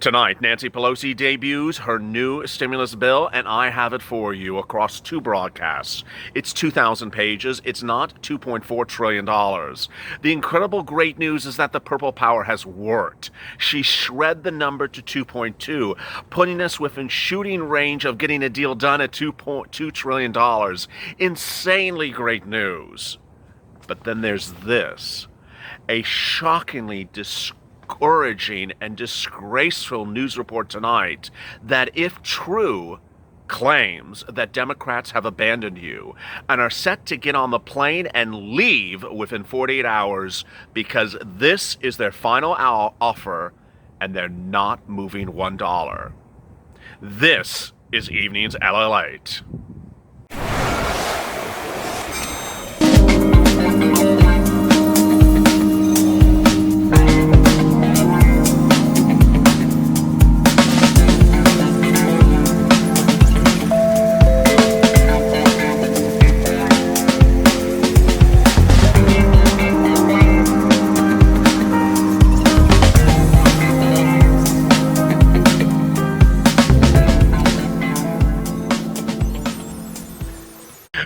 Tonight, Nancy Pelosi debuts her new stimulus bill, and I have it for you across two broadcasts. It's 2,000 pages. It's not $2.4 trillion. The incredible great news is that the purple power has worked. She shred the number to 2.2, putting us within shooting range of getting a deal done at $2.2 trillion. Insanely great news. But then there's this. A shockingly discouraging and disgraceful news report tonight that, if true, claims that Democrats have abandoned you and are set to get on the plane and leave within 48 hours because this is their final offer and they're not moving $1. This is Evening's LALATE.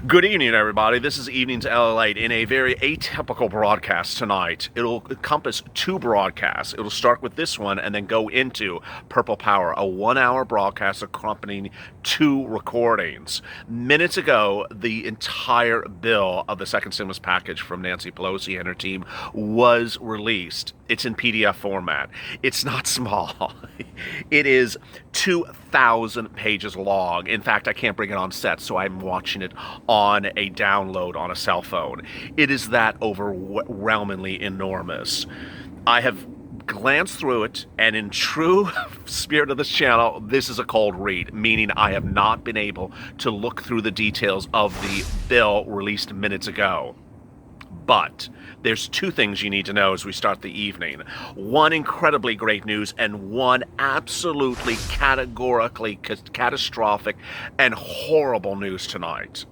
Good evening, everybody. This is Evening's LALATE in a very atypical broadcast tonight. It'll encompass two broadcasts. It'll start with this one and then go into Purple Power, a 1-hour broadcast accompanying two recordings. Minutes ago, the entire bill of the second stimulus package from Nancy Pelosi and her team was released. It's in PDF format. It's not small. It is 2,000 pages long. In fact, I can't bring it on set, so I'm watching it on a download on a cell phone. It is that overwhelmingly enormous. I have glanced through it, and in true spirit of this channel, this is a cold read, meaning I have not been able to look through the details of the bill released minutes ago. But there's two things you need to know as we start the evening. One incredibly great news and one absolutely categorically catastrophic and horrible news tonight.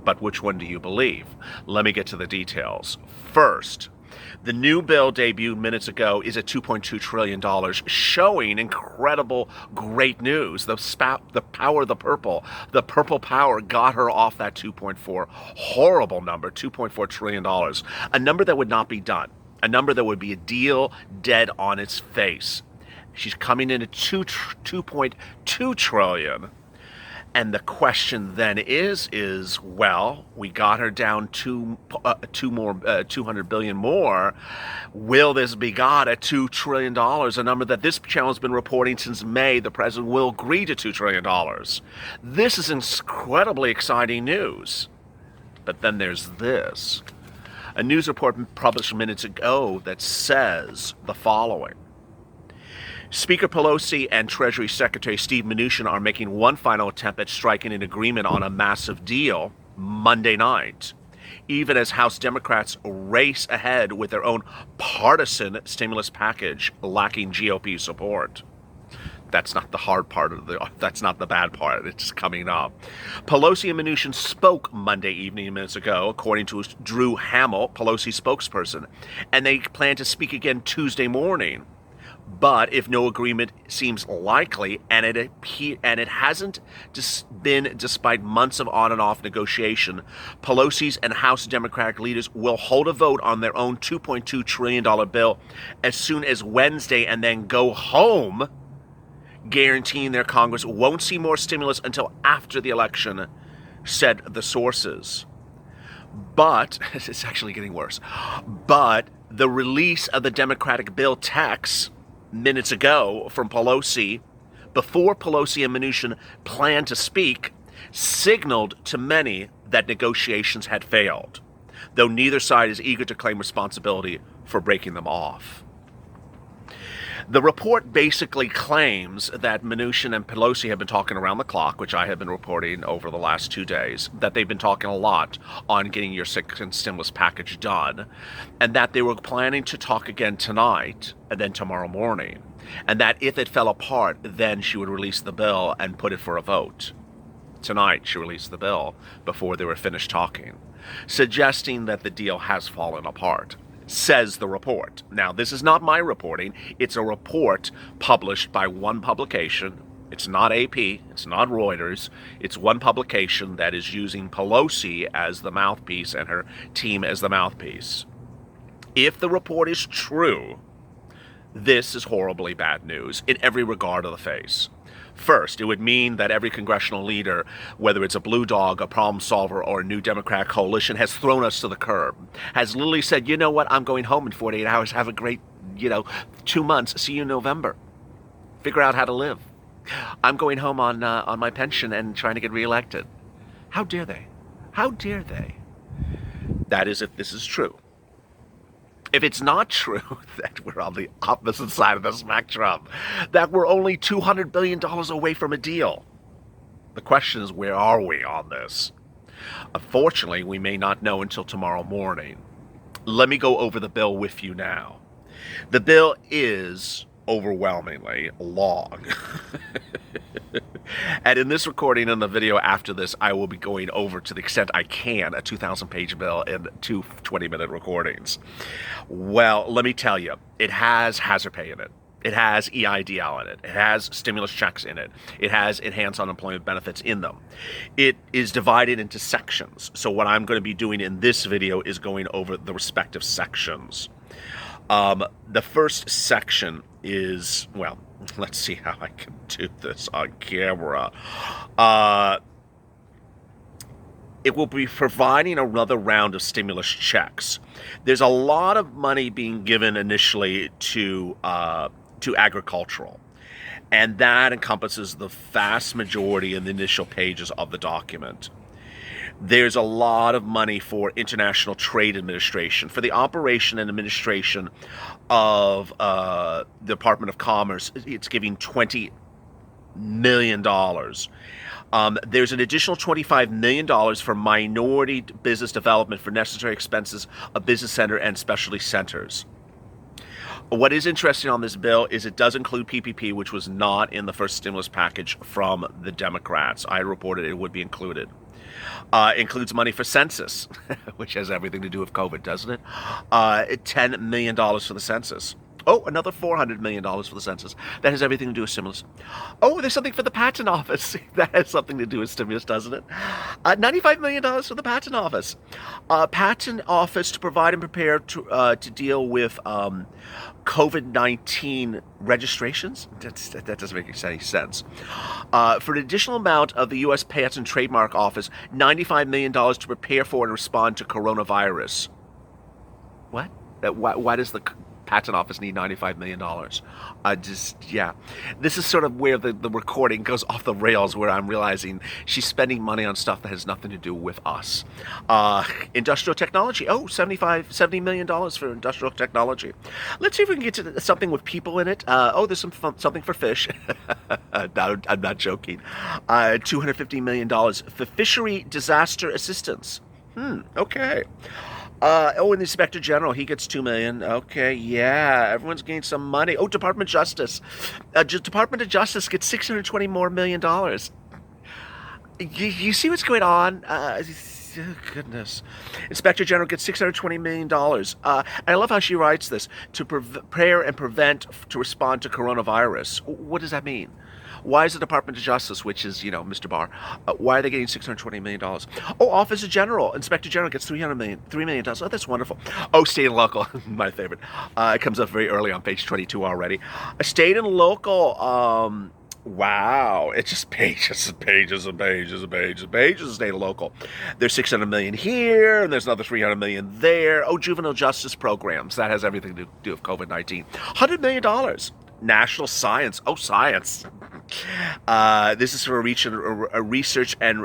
But which one do you believe? Let me get to the details. First, the new bill debuted minutes ago is at $2.2 trillion, showing incredible great news. The power of the purple power got her off that 2.4 horrible number, $2.4 trillion, a number that would not be done, a number that would be a deal dead on its face. She's coming in at $2.2 trillion. And the question then is, well, we got her down 200 billion more. Will this be got at $2 trillion, a number that this channel has been reporting since May? The president will agree to $2 trillion. This is incredibly exciting news. But then there's this. A news report published minutes ago that says the following. Speaker Pelosi and Treasury Secretary Steve Mnuchin are making one final attempt at striking an agreement on a massive deal Monday night, even as House Democrats race ahead with their own partisan stimulus package lacking GOP support. That's not the hard part that's not the bad part. It's coming up. Pelosi and Mnuchin spoke Monday evening minutes ago, according to Drew Hamill, Pelosi's spokesperson, and they plan to speak again Tuesday morning. But if no agreement seems likely, and it hasn't been despite months of on and off negotiation, Pelosi's and House Democratic leaders will hold a vote on their own $2.2 trillion bill as soon as Wednesday and then go home, guaranteeing their Congress won't see more stimulus until after the election, said the sources. But, it's actually getting worse, but the release of the Democratic bill text minutes ago from Pelosi, before Pelosi and Mnuchin planned to speak, signaled to many that negotiations had failed, though neither side is eager to claim responsibility for breaking them off. The report basically claims that Mnuchin and Pelosi have been talking around the clock, which I have been reporting over the last 2 days, that they've been talking a lot on getting your second stimulus package done, and that they were planning to talk again tonight and then tomorrow morning, and that if it fell apart, then she would release the bill and put it for a vote. Tonight, she released the bill before they were finished talking, suggesting that the deal has fallen apart. says the report. Now, this is not my reporting. It's a report published by one publication. It's not AP. It's not Reuters. It's one publication that is using Pelosi as the mouthpiece and her team as the mouthpiece. If the report is true, this is horribly bad news in every regard of the face. First, it would mean that every congressional leader, whether it's a blue dog, a problem solver, or a new Democrat coalition, has thrown us to the curb, has literally said, you know what, I'm going home in 48 hours, have a great, 2 months, see you in November. Figure out how to live. I'm going home on my pension and trying to get reelected. How dare they? How dare they? That is if this is true. If it's not true that we're on the opposite side of the spectrum, that we're only $200 billion away from a deal, the question is, where are we on this? Unfortunately, we may not know until tomorrow morning. Let me go over the bill with you now. The bill is overwhelmingly long. And in this recording and the video after this, I will be going over, to the extent I can, a 2,000-page bill in 2 20-minute recordings. Well, let me tell you, it has hazard pay in it. It has EIDL in it. It has stimulus checks in it. It has enhanced unemployment benefits in them. It is divided into sections. So what I'm going to be doing in this video is going over the respective sections. The first section is, well, let's see how I can do this on camera. It will be providing another round of stimulus checks. There's a lot of money being given initially to agricultural, and that encompasses the vast majority in the initial pages of the document. There's a lot of money for International Trade Administration, for the operation and administration of the Department of Commerce. It's giving $20 million. There's an additional $25 million for minority business development for necessary expenses of business center and specialty centers. What is interesting on this bill is it does include PPP, which was not in the first stimulus package from the Democrats. I reported it would be included. Includes money for census, which has everything to do with COVID, doesn't it? $10 million for the census. Oh, another $400 million for the census. That has everything to do with stimulus. Oh, there's something for the patent office. That has something to do with stimulus, doesn't it? $95 million for the patent office. Patent office to provide and prepare to deal with COVID-19 registrations. That doesn't make any sense. For an additional amount of the U.S. Patent and Trademark Office, $95 million to prepare for and respond to coronavirus. What? Why does the Patent Office need $95 million? This is sort of where the recording goes off the rails, where I'm realizing she's spending money on stuff that has nothing to do with us. Industrial technology. Oh, $70 million for industrial technology. Let's see if we can get to something with people in it. There's something for fish. No, I'm not joking. $250 million for fishery disaster assistance. Okay. And the Inspector General, he gets $2 million. Okay, yeah, everyone's getting some money. Oh, Department of Justice. Department of Justice gets $620 million more. You see what's going on? Oh, goodness. Inspector General gets $620 million. And I love how she writes this: to prepare and prevent, to respond to coronavirus. What does that mean? Why is the Department of Justice, which is, Mr. Barr, why are they getting $620 million? Oh, Office of General, Inspector General gets $3 million. Oh, that's wonderful. Oh, state and local, my favorite. It comes up very early on page 22 already. State and local, wow, it's just pages and pages and pages and pages and pages of state and local. There's $600 million here, and there's another $300 million there. Oh, juvenile justice programs, that has everything to do with COVID-19. $100 million. National science. Oh, science. This is for research and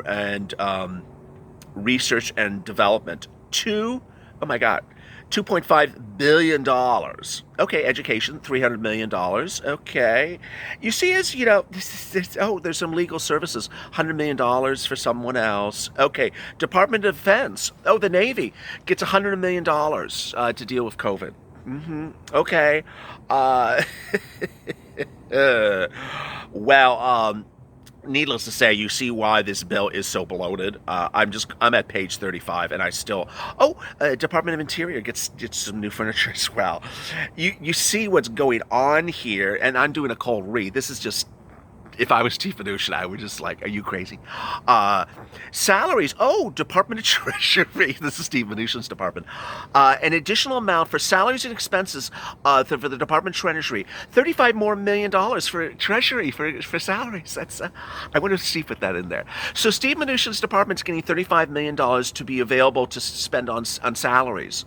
development. $2.5 billion. Okay, education, $300 million. Okay. You see, there's some legal services, $100 million for someone else. Okay, Department of Defense. Oh, the Navy gets $100 million to deal with COVID. Okay. needless to say, you see why this bill is so bloated. I'm at page 35, and I still. Oh, Department of Interior gets some new furniture as well. You see what's going on here, and I'm doing a cold read. This is just. If I was Steve Mnuchin, I would just like, are you crazy? Salaries. Oh, Department of Treasury. This is Steve Mnuchin's department. An additional amount for salaries and expenses for the Department of Treasury. $35 million more for Treasury for salaries. That's. I wonder if Steve put that in there. So Steve Mnuchin's department's getting $35 million to be available to spend on salaries.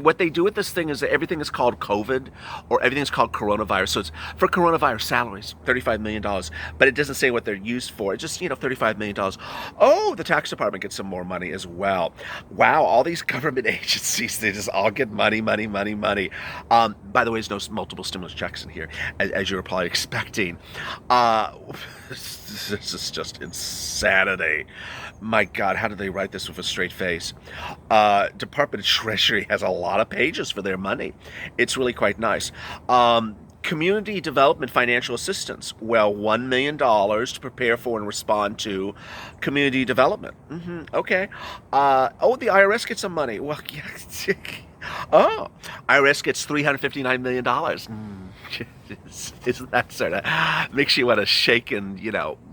What they do with this thing is that everything is called COVID or everything is called coronavirus. So it's for coronavirus salaries, $35 million. But it doesn't say what they're used for. It's just, $35 million. Oh, the tax department gets some more money as well. Wow, all these government agencies, they just all get money. By the way, there's no multiple stimulus checks in here, as you were probably expecting. This is just insanity. My God, how did they write this with a straight face? Department of Treasury has a lot of pages for their money. It's really quite nice. Community Development Financial Assistance. Well, $1 million to prepare for and respond to community development. Okay. The IRS gets some money. Well, yeah. Oh, IRS gets $359 million. Isn't that sort of makes you want to shake and,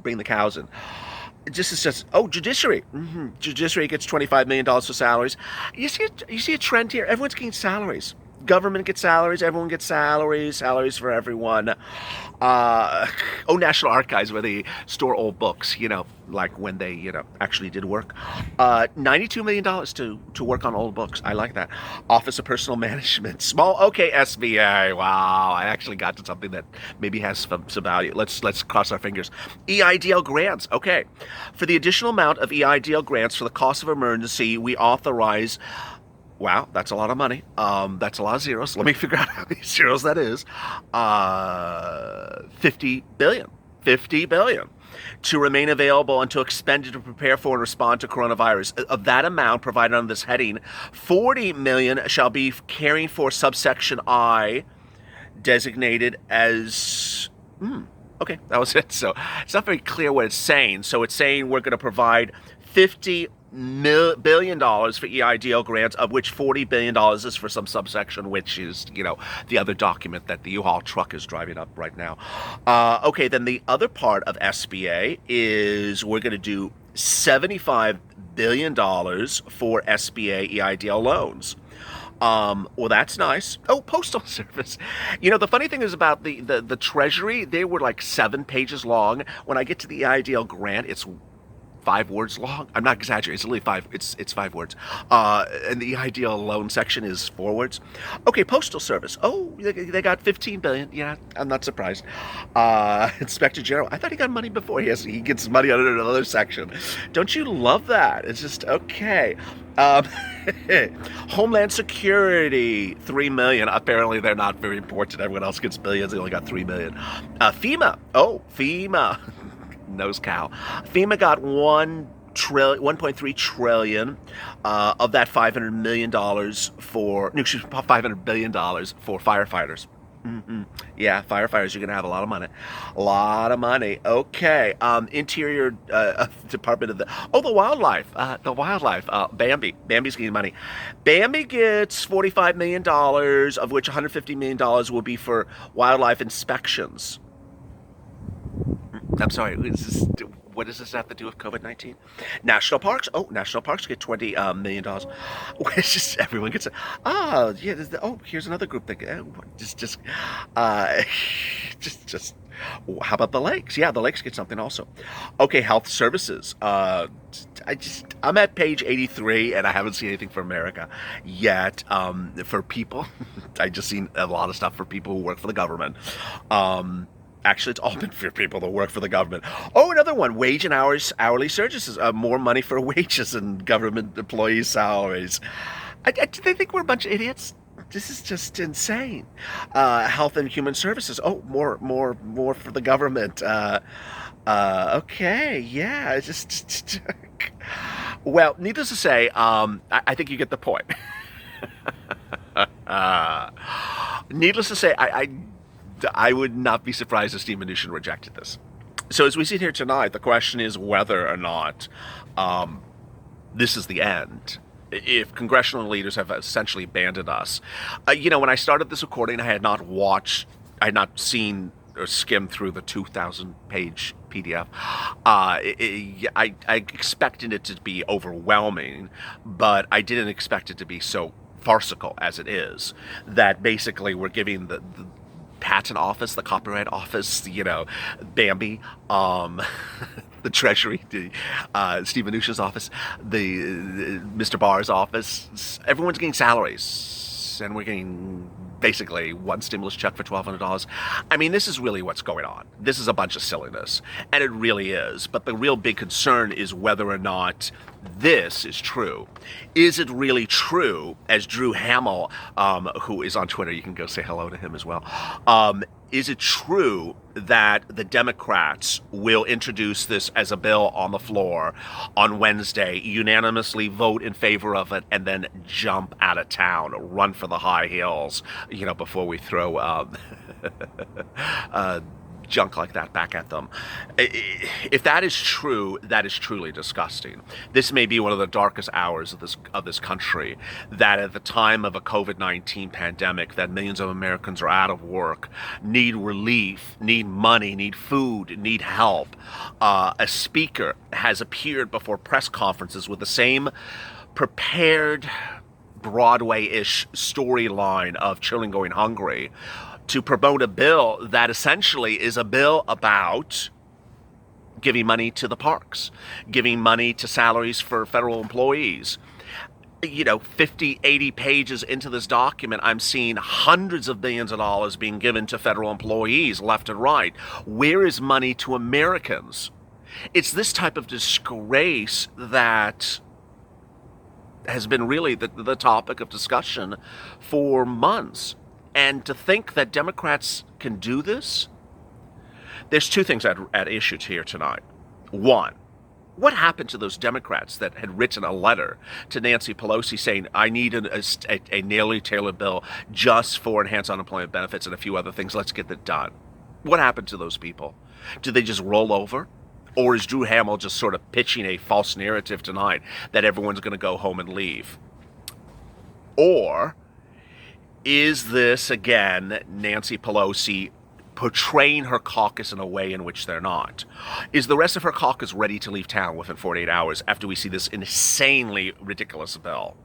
bring the cows in? Judiciary. Judiciary gets $25 million for salaries. You see a trend here. Everyone's getting salaries. Government gets salaries. Everyone gets salaries. Salaries for everyone. National Archives, where they store old books, like when they, actually did work. $92 million to work on old books. I like that. Office of Personal Management. SBA. Wow, I actually got to something that maybe has some value. Let's cross our fingers. EIDL grants. Okay. For the additional amount of EIDL grants for the cost of emergency, we authorize. Wow, that's a lot of money. That's a lot of zeros. Let me figure out how many zeros that is. $50 billion. $50 billion to remain available until expended to prepare for and respond to coronavirus. Of that amount provided under this heading, $40 million shall be caring for subsection I, designated as. Okay, that was it. So it's not very clear what it's saying. So it's saying we're going to provide $50 billion for EIDL grants, of which $40 billion is for some subsection, which is, the other document that the U-Haul truck is driving up right now. Okay, then the other part of SBA is we're going to do $75 billion for SBA EIDL loans. Well, that's nice. Oh, Postal Service. The funny thing is about the Treasury, they were like 7 pages long. When I get to the EIDL grant, it's 5 words long. I'm not exaggerating. It's literally 5. It's 5 words. And the EIDL loan section is 4 words. Okay, Postal Service. Oh, they got $15 billion. Yeah, I'm not surprised. Inspector General. I thought he got money before. He gets money under another section. Don't you love that? It's just okay. Homeland Security, $3 million. Apparently, they're not very important. Everyone else gets billions. They only got $3 million. FEMA. Oh, FEMA. Nose cow. FEMA got $1.3 trillion of that $500 million $500 billion for firefighters. Yeah, firefighters, you're going to have a lot of money. A lot of money. Okay. Interior Department of the Wildlife. BAMBI. BAMBI's getting money. BAMBI gets $45 million, of which $150 million will be for wildlife inspections. I'm sorry, what does this have to do with COVID-19? National Parks. Oh, National Parks get $20 million. It's just everyone gets it. Here's another group that how about the lakes? Yeah, the lakes get something also. Okay, health services. I'm at page 83 and I haven't seen anything for America yet. For people, I just seen a lot of stuff for people who work for the government. Actually, it's all been for people that work for the government. Oh, another one, wage and hourly services. More money for wages and government employees' salaries. Do they think we're a bunch of idiots? This is just insane. Health and Human Services. Oh, more for the government. Okay, yeah. Well, needless to say, I think you get the point. Needless to say, I would not be surprised if Steve Mnuchin rejected this. So as we sit here tonight, the question is whether or not this is the end. If congressional leaders have essentially abandoned us. When I started this recording, I had not seen or skimmed through the 2,000-page PDF. I expected it to be overwhelming, but I didn't expect it to be so farcical as it is. That basically we're giving the patent office, the copyright office, BAMBI, the Treasury, Steve Mnuchin's office, the Mr. Barr's office, everyone's getting salaries, and we're getting basically one stimulus check for $1,200. I mean, this is really what's going on. This is a bunch of silliness, and it really is. But the real big concern is whether or not this is true. Is it really true, as Drew Hamill, who is on Twitter, you can go say hello to him as well, is it true that the Democrats will introduce this as a bill on the floor on Wednesday, unanimously vote in favor of it, and then jump out of town, run for the high hills, before we throw junk like that back at them? If that is true, that is truly disgusting. This may be one of the darkest hours of this country, that at the time of a COVID-19 pandemic, that millions of Americans are out of work, need relief, need money, need food, need help. A speaker has appeared before press conferences with the same prepared Broadway-ish storyline of children going hungry, to promote a bill that essentially is a bill about giving money to the parks, giving money to salaries for federal employees. 50, 80 pages into this document, I'm seeing hundreds of billions of dollars being given to federal employees left and right. Where is money to Americans? It's this type of disgrace that has been really the topic of discussion for months. And to think that Democrats can do this? There's two things at issue here tonight. One, what happened to those Democrats that had written a letter to Nancy Pelosi saying, I need a nearly tailored bill just for enhanced unemployment benefits and a few other things. Let's get that done. What happened to those people? Did they just roll over? Or is Drew Hamill just sort of pitching a false narrative tonight that everyone's going to go home and leave? Or is this, again, Nancy Pelosi portraying her caucus in a way in which they're not? Is the rest of her caucus ready to leave town within 48 hours after we see this insanely ridiculous bill?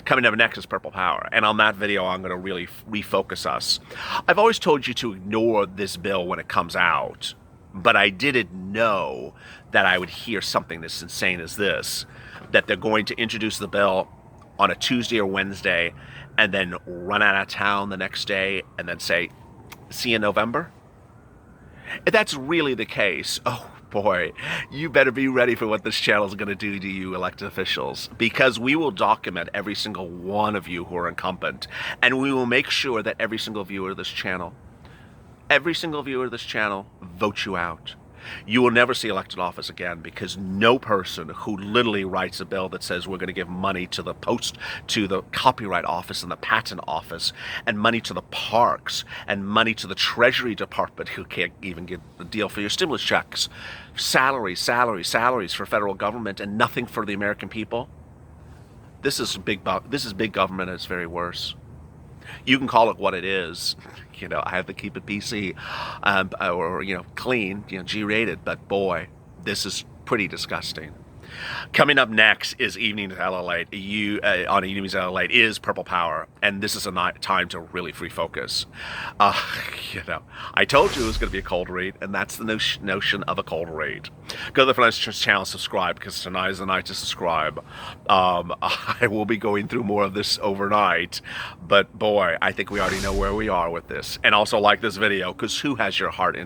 Coming up next is Purple Power, and on that video I'm going to really refocus us. I've always told you to ignore this bill when it comes out, but I didn't know that I would hear something as insane as this, that they're going to introduce the bill on a Tuesday or Wednesday, and then run out of town the next day, and then say, see you in November? If that's really the case, oh boy, you better be ready for what this channel is going to do to you elected officials, because we will document every single one of you who are incumbent, and we will make sure that every single viewer of this channel votes you out. You will never see elected office again, because no person who literally writes a bill that says we're going to give money to the copyright office and the patent office, and money to the parks, and money to the Treasury Department, who can't even get the deal for your stimulus checks, salaries for federal government, and nothing for the American people. This is big government at its very worst. You can call it what it is. I have to keep it PC, or clean, G-rated. But boy, this is pretty disgusting. Coming up next is Evenings at LALATE. On Evenings at LALATE is Purple Power, and this is a time to really refocus. I told you it was going to be a cold read, and that's the notion of a cold read. Go to the Finance channel, subscribe, because tonight is the night to subscribe. I will be going through more of this overnight, but boy, I think we already know where we are with this. And also like this video, because who has your heart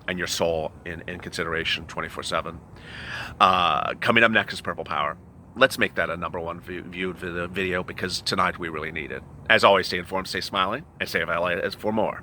and your soul in consideration 24/7. Coming up next is Purple Power. Let's make that a #1 viewed video, because tonight we really need it. As always, stay informed, stay smiling, and stay available for more.